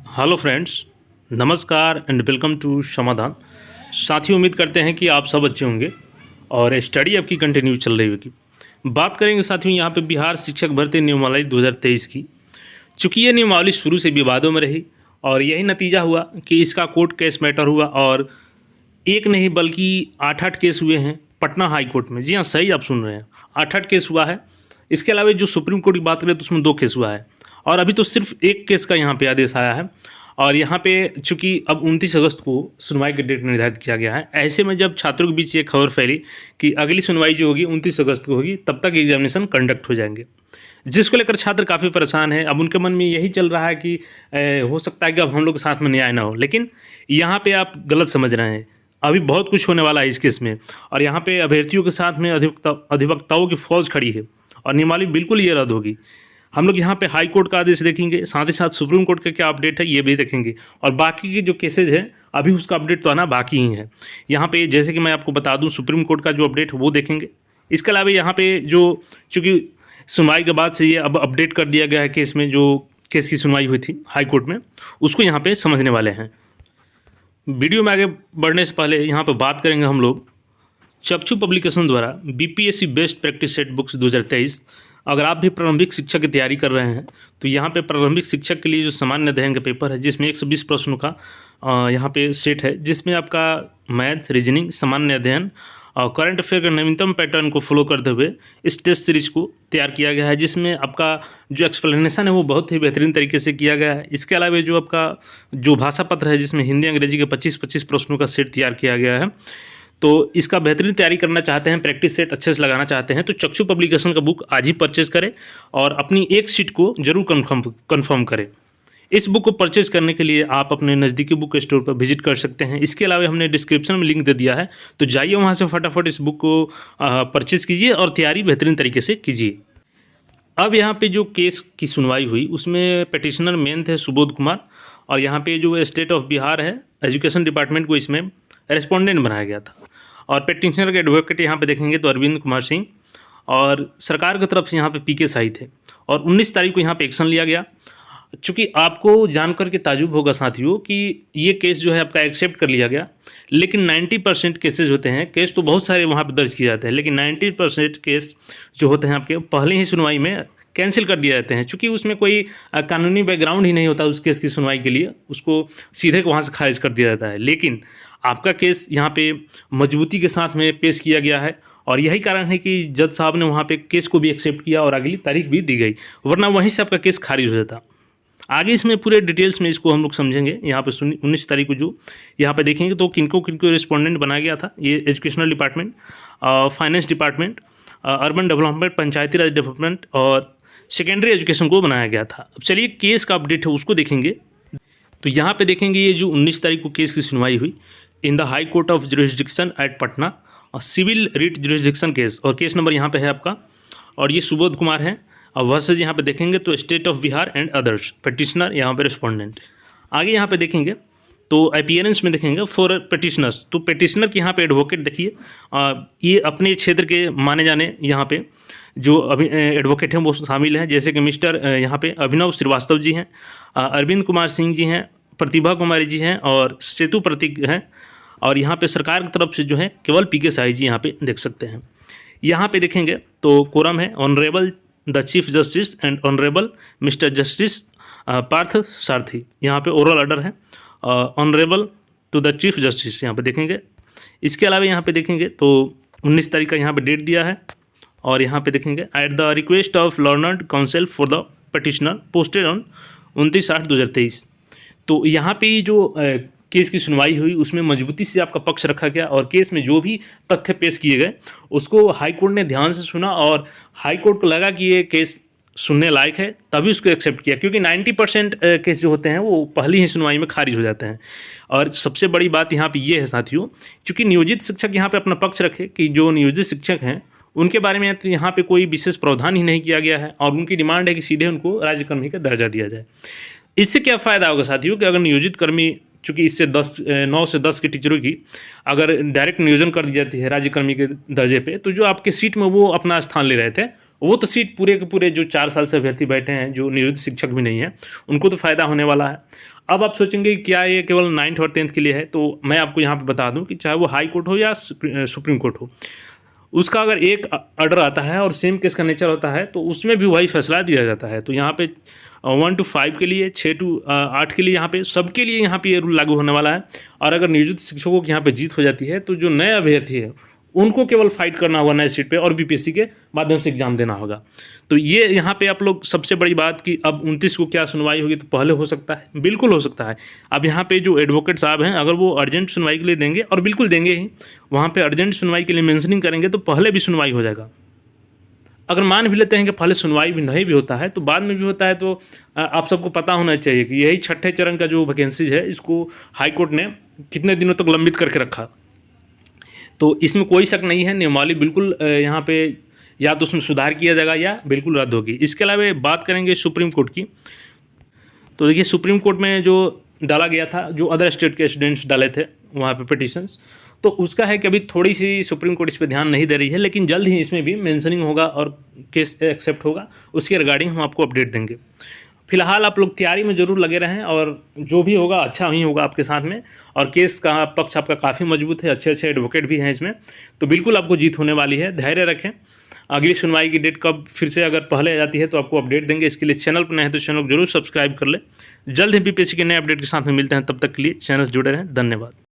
Hello friends, नमस्कार and welcome to समाधान। साथियों, उम्मीद करते हैं कि आप सब अच्छे होंगे और स्टडी आपकी कंटिन्यू चल रही होगी। बात करेंगे साथियों यहाँ पे बिहार शिक्षक भर्ती नियमावली 2023 की। चूँकि ये नियमावली शुरू से विवादों में रही और यही नतीजा हुआ कि इसका कोर्ट केस मैटर हुआ और एक नहीं बल्कि 8-8 केस हुए हैं पटना हाई कोर्ट में। जी हाँ, सही आप सुन रहे हैं, 8-8 केस हुआ है। इसके अलावा जो सुप्रीम कोर्ट की बात करें तो उसमें 2 केस हुआ है और अभी तो सिर्फ एक केस का यहाँ पे आदेश आया है। और यहाँ पे चूंकि अब 29 अगस्त को सुनवाई की डेट निर्धारित किया गया है, ऐसे में जब छात्रों के बीच ये खबर फैली कि अगली सुनवाई जो होगी 29 अगस्त को होगी, तब तक एग्जामिनेशन कंडक्ट हो जाएंगे, जिसको लेकर छात्र काफ़ी परेशान है। अब उनके मन में यही चल रहा है कि हो सकता है कि अब हम लोग के साथ में न्याय ना हो, लेकिन यहाँ पे आप गलत समझ रहे हैं। अभी बहुत कुछ होने वाला है इस केस में और यहाँ पे अभ्यर्थियों के साथ में अधिवक्ताओं की फौज खड़ी है और नियमावली बिल्कुल ये रद्द होगी। हम लोग यहाँ पे हाई कोर्ट का आदेश देखेंगे, साथ ही साथ सुप्रीम कोर्ट का क्या अपडेट है ये भी देखेंगे और बाकी के जो केसेज हैं अभी उसका अपडेट तो आना बाकी ही है। यहाँ पे जैसे कि मैं आपको बता दूँ, सुप्रीम कोर्ट का जो अपडेट है वो देखेंगे। इसके अलावा यहाँ पे जो चूँकि सुनवाई के बाद से ये अब अपडेट कर दिया गया है केस में, जो केस की सुनवाई हुई थी हाई कोर्ट में, उसको यहाँ पे समझने वाले हैं। वीडियो में आगे बढ़ने से पहले यहाँ पर बात करेंगे हम लोग चक्षु पब्लिकेशन द्वारा BPSC best practice set books 2023। अगर आप भी प्रारंभिक शिक्षा की तैयारी कर रहे हैं तो यहाँ पे प्रारंभिक शिक्षक के लिए जो सामान्य अध्ययन का पेपर है, जिसमें 120 प्रश्नों का यहाँ पे सेट है, जिसमें आपका मैथ, रीजनिंग, सामान्य अध्ययन और करंट अफेयर के नवीनतम पैटर्न को फॉलो करते हुए इस टेस्ट सीरीज को तैयार किया गया है, जिसमें आपका जो एक्सप्लेनेशन है वो बहुत ही बेहतरीन तरीके से किया गया है। इसके अलावा जो आपका जो भाषा पत्र है, जिसमें हिंदी अंग्रेजी के 25-25 प्रश्नों का सेट तैयार किया गया है। तो इसका बेहतरीन तैयारी करना चाहते हैं, प्रैक्टिस सेट अच्छे से लगाना चाहते हैं, तो चक्षु पब्लिकेशन का बुक आज ही परचेज करें और अपनी एक सीट को जरूर कन्फर्म करें। इस बुक को परचेज करने के लिए आप अपने नज़दीकी बुक स्टोर पर विजिट कर सकते हैं। इसके अलावा हमने डिस्क्रिप्शन में लिंक दे दिया है, तो जाइए वहाँ से फटाफट इस बुक को परचेज़ कीजिए और तैयारी बेहतरीन तरीके से कीजिए। अब यहाँ पे जो केस की सुनवाई हुई उसमें पिटिशनर मेन थे सुबोध कुमार और यहाँ पे जो स्टेट ऑफ बिहार है, एजुकेशन डिपार्टमेंट को इसमें रेस्पोंडेंट बनाया गया था। और पिटिशनर के एडवोकेट यहाँ पे देखेंगे तो अरविंद कुमार सिंह और सरकार की तरफ से यहाँ पे पीके साई थे और 19 तारीख को यहाँ पे एक्शन लिया गया। चूँकि आपको जानकर के ताजुब होगा साथियों कि ये केस जो है आपका एक्सेप्ट कर लिया गया, लेकिन 90% केसेज होते हैं, केस तो बहुत सारे वहाँ पे दर्ज किए जाते हैं, लेकिन 90% केस जो होते हैं आपके पहले ही सुनवाई में कैंसिल कर दिए जाते हैं। चूँकि उसमें कोई कानूनी बैकग्राउंड ही नहीं होता उस केस की सुनवाई के लिए, उसको सीधे वहाँ से खारिज कर दिया जाता है। लेकिन आपका केस यहाँ पे मजबूती के साथ में पेश किया गया है और यही कारण है कि जज साहब ने वहाँ पे केस को भी एक्सेप्ट किया और अगली तारीख भी दी गई, वरना वहीं से आपका केस खारिज हो जाता। आगे इसमें पूरे डिटेल्स में इसको हम लोग समझेंगे। यहाँ पे 19 तारीख को जो यहाँ पे देखेंगे तो किनको किनको रिस्पोंडेंट बनाया गया था। ये educational department, finance department, urban development, Panchayati Raj development और सेकेंडरी एजुकेशन को बनाया गया था। अब चलिए केस का अपडेट है उसको देखेंगे। तो यहाँ पे देखेंगे ये जो 19 तारीख को केस की सुनवाई हुई in the high court of jurisdiction at Patna और सिविल रिट जुरिस्डिक्शन केस, और केस नंबर यहाँ पे है आपका, और ये सुबोध कुमार है। और वर्सेज यहाँ पे देखेंगे तो state of Bihar and others, petitioner यहाँ पे रिस्पोंडेंट। आगे यहाँ पे देखेंगे तो अपीयरेंस में देखेंगे फॉर पिटिशनर्स, तो पिटिशनर के यहाँ पे एडवोकेट देखिए, ये अपने क्षेत्र के माने जाने यहाँ पे जो अभी एडवोकेट हैं वो शामिल हैं, जैसे कि मिस्टर यहाँ पे अभिनव श्रीवास्तव जी हैं, अरविंद कुमार सिंह जी हैं, प्रतिभा कुमारी जी हैं और सेतु प्रतीक हैं। और यहाँ पे सरकार की तरफ से जो है केवल पीके साई जी यहाँ पे देख सकते हैं। यहाँ पे देखेंगे तो कोरम है honourable the chief justice and honourable mister justice Partha Sarathi, यहाँ पे ओरल ऑर्डर है honourable to the chief justice, यहाँ पे देखेंगे। इसके अलावा यहाँ पे देखेंगे तो 19 तारीख का यहाँ पे डेट दिया है और यहाँ पे देखेंगे at the request of learned council for the petitioner posted on 29/8/2023। तो यहाँ पे जो केस की सुनवाई हुई उसमें मजबूती से आपका पक्ष रखा गया और केस में जो भी तथ्य पेश किए गए उसको हाई कोर्ट ने ध्यान से सुना और हाई कोर्ट को लगा कि ये केस सुनने लायक है, तभी उसको एक्सेप्ट किया। क्योंकि 90% केस जो होते हैं वो पहली ही सुनवाई में खारिज हो जाते हैं। और सबसे बड़ी बात यहाँ पे ये है साथियों, चूँकि नियोजित शिक्षक यहाँ पे अपना पक्ष रखे कि जो नियोजित शिक्षक हैं उनके बारे में तो यहाँ पे कोई विशेष प्रावधान ही नहीं किया गया है और उनकी डिमांड है कि सीधे उनको राज्यकर्मी का दर्जा दिया जाए। इससे क्या फ़ायदा होगा साथियों कि अगर नियोजित कर्मी, चूँकि इससे 9 से 10 के टीचरों की अगर डायरेक्ट नियोजन कर दी जाती है राज्यकर्मी के दर्जे पे, तो जो आपके सीट में वो अपना स्थान ले रहे थे वो तो सीट पूरे के पूरे जो 4 साल से अभ्यर्थी बैठे हैं, जो नियोजित शिक्षक भी नहीं है, उनको तो फ़ायदा होने वाला है। अब आप सोचेंगे कि क्या ये केवल 9th और 10th के लिए है? तो मैं आपको यहाँ पे बता दूँ कि चाहे वो हाई कोर्ट हो या सुप्रीम कोर्ट हो, उसका अगर एक ऑर्डर आता है और सेम केस का नेचर होता है, तो उसमें भी वही फैसला दिया जाता है। तो यहाँ पे 1 to 5 के लिए, 6 to 8 के लिए, यहाँ पे सबके लिए यहाँ पे ये रूल लागू होने वाला है। और अगर नियोजित शिक्षकों की यहाँ पे जीत हो जाती है, तो जो नए अभ्यर्थी है उनको केवल फाइट करना होगा नए सीट पे और बीपीएससी के माध्यम से एग्जाम देना होगा। तो ये यहाँ पे आप लोग सबसे बड़ी बात कि अब 29 को क्या सुनवाई होगी, तो पहले हो सकता है, बिल्कुल हो सकता है। अब यहाँ पे जो एडवोकेट साहब हैं, अगर वो अर्जेंट सुनवाई के लिए देंगे, और बिल्कुल देंगे ही, वहाँ पे अर्जेंट सुनवाई के लिए मेंशनिंग करेंगे तो पहले भी सुनवाई हो जाएगा। अगर मान भी लेते हैं कि पहले सुनवाई भी नहीं भी होता है, तो बाद में भी होता है, तो आप सबको पता होना चाहिए कि यही छठे चरण का जो वैकेंसीज है, इसको हाई कोर्ट ने कितने दिनों तक लंबित करके रखा। तो इसमें कोई शक नहीं है, नियमावली बिल्कुल यहाँ पे या तो उसमें सुधार किया जाएगा या बिल्कुल रद्द होगी। इसके अलावा बात करेंगे सुप्रीम कोर्ट की। तो देखिए, सुप्रीम कोर्ट में जो डाला गया था, जो अदर स्टेट के स्टूडेंट्स डाले थे वहाँ पे पिटिशंस, तो उसका है कि अभी थोड़ी सी सुप्रीम कोर्ट इस पर ध्यान नहीं दे रही है, लेकिन जल्द ही इसमें भी मेंशनिंग होगा और केस एक्सेप्ट होगा, उसके रिगार्डिंग हम आपको अपडेट देंगे। फिलहाल आप लोग तैयारी में ज़रूर लगे रहें, और जो भी होगा अच्छा ही होगा आपके साथ में। और केस का पक्ष आपका काफ़ी मजबूत है, अच्छे अच्छे एडवोकेट भी हैं इसमें, तो बिल्कुल आपको जीत होने वाली है। धैर्य रखें। अगली सुनवाई की डेट कब फिर से अगर पहले आ जाती है तो आपको अपडेट देंगे। इसके लिए चैनल पर नए हैं तो चैनल को जरूर सब्सक्राइब कर ले। जल्द ही बीपीएससी के नए अपडेट के साथ में मिलते हैं, तब तक के लिए चैनल से जुड़े रहें। धन्यवाद।